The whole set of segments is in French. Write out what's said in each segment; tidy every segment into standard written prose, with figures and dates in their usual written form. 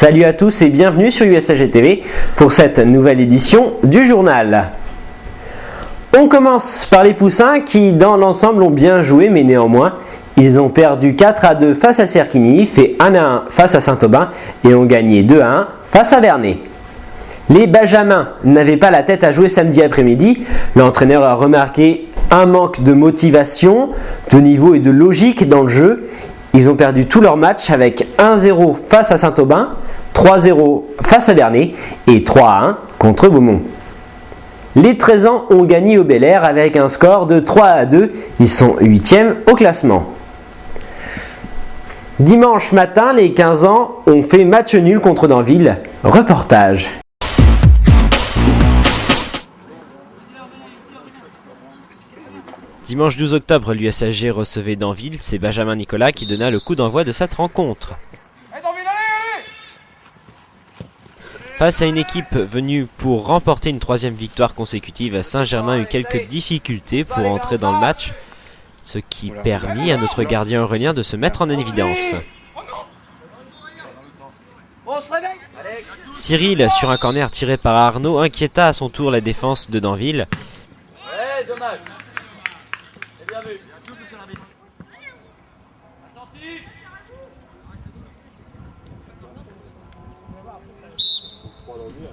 Salut à tous et bienvenue sur USAG TV pour cette nouvelle édition du journal. On commence par les Poussins qui dans l'ensemble ont bien joué, mais néanmoins ils ont perdu 4-2 face à Cerquigny, fait 1-1 face à Saint-Aubin et ont gagné 2-1 face à Vernet. Les Benjamins n'avaient pas la tête à jouer samedi après-midi. L'entraîneur a remarqué un manque de motivation, de niveau et de logique dans le jeu. Ils ont perdu tous leurs matchs avec 1-0 face à Saint-Aubin, 3-0 face à Vernet et 3-1 contre Beaumont. Les 13 ans ont gagné au Bel-Air avec un score de 3-2. Ils sont 8e au classement. Dimanche matin, les 15 ans ont fait match nul contre Danville. Reportage. Dimanche 12 octobre, l'USAG recevait Danville. C'est Benjamin Nicolas qui donna le coup d'envoi de cette rencontre. Face à une équipe venue pour remporter une troisième victoire consécutive, Saint-Germain eut quelques difficultés pour entrer dans le match, ce qui permit à notre gardien aurélien de se mettre en évidence. Cyril, sur un corner tiré par Arnaud, inquiéta à son tour la défense de Danville.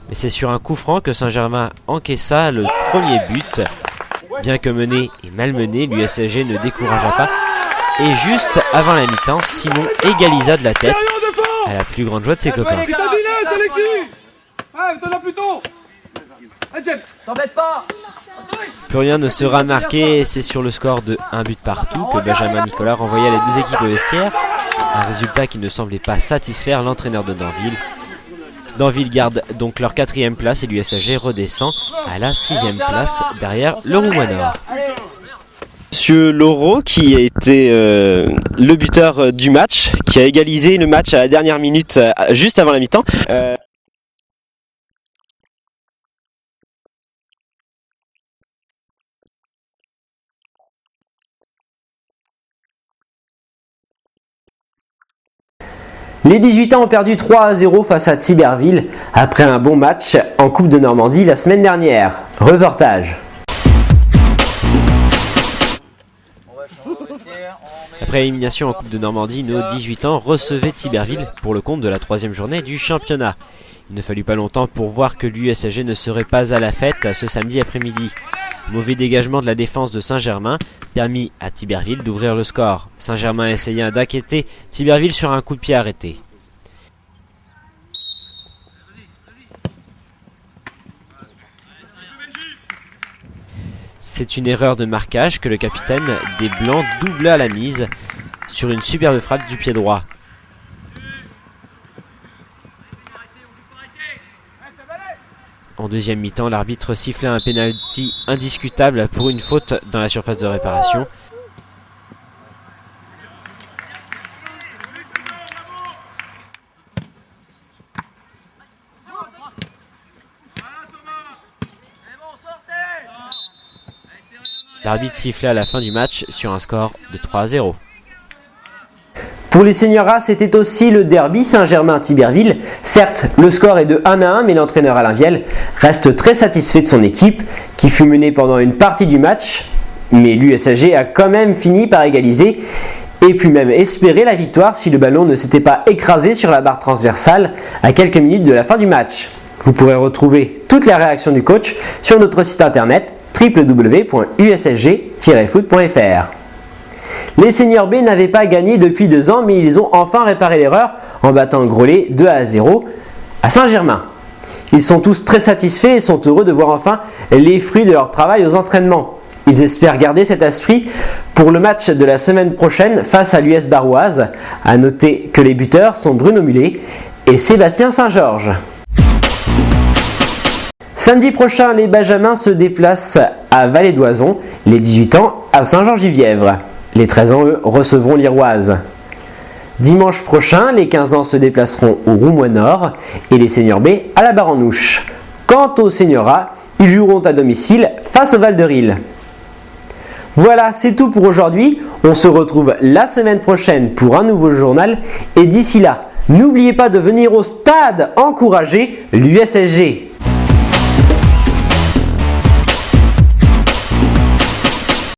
Mais c'est sur un coup franc que Saint-Germain encaissa le premier but. Bien que mené et malmené, l'USAG ne découragea pas. Et juste avant la mi-temps, Simon égalisa de la tête, à la plus grande joie de ses copains. Plus rien ne sera marqué et c'est sur le score de 1 but partout que Benjamin Nicolas renvoya les deux équipes au vestiaire. Un résultat qui ne semblait pas satisfaire l'entraîneur de Danville. Danville garde donc leur 4e place et l'USAG redescend à la 6e place derrière le Roumois Nord. Monsieur Laureau qui a été le buteur du match, qui a égalisé le match à la dernière minute juste avant la mi-temps. Les 18 ans ont perdu 3-0 face à Thiberville après un bon match en Coupe de Normandie la semaine dernière. Reportage. Après l'élimination en Coupe de Normandie, nos 18 ans recevaient Thiberville pour le compte de la 3e journée du championnat. Il ne fallut pas longtemps pour voir que l'USAG ne serait pas à la fête ce samedi après-midi. Mauvais dégagement de la défense de Saint-Germain permit à Thiberville d'ouvrir le score. Saint-Germain essaya d'inquiéter Thiberville sur un coup de pied arrêté. C'est une erreur de marquage que le capitaine des Blancs doubla à la mise sur une superbe frappe du pied droit. En deuxième mi-temps, l'arbitre siffla un pénalty indiscutable pour une faute dans la surface de réparation. L'arbitre siffla à la fin du match sur un score de 3-0. Pour les Seniors, c'était aussi le derby Saint-Germain-Thiberville. Certes, le score est de 1-1, mais l'entraîneur Alain Viel reste très satisfait de son équipe, qui fut menée pendant une partie du match. Mais l'USAG a quand même fini par égaliser et puis même espérer la victoire si le ballon ne s'était pas écrasé sur la barre transversale à quelques minutes de la fin du match. Vous pourrez retrouver toutes les réactions du coach sur notre site internet www.usag-foot.fr. Les Seniors B n'avaient pas gagné depuis 2 ans, mais ils ont enfin réparé l'erreur en battant Groslay 2-0 à Saint-Germain. Ils sont tous très satisfaits et sont heureux de voir enfin les fruits de leur travail aux entraînements. Ils espèrent garder cet esprit pour le match de la semaine prochaine face à l'US Barroise. A noter que les buteurs sont Bruno Mullet et Sébastien Saint-Georges. Samedi prochain, les Benjamins se déplacent à Vallée d'Oison, les 18 ans à Saint-Georges-du-Vièvre. Les 13 ans, eux, recevront l'Iroise. Dimanche prochain, les 15 ans se déplaceront au Roumois Nord et les Seniors B à la Barre-en-Ouche. Quant aux Seniors A, ils joueront à domicile face au Val-de-Rille. Voilà, c'est tout pour aujourd'hui. On se retrouve la semaine prochaine pour un nouveau journal. Et d'ici là, N'oubliez pas de venir au stade encourager l'USSG.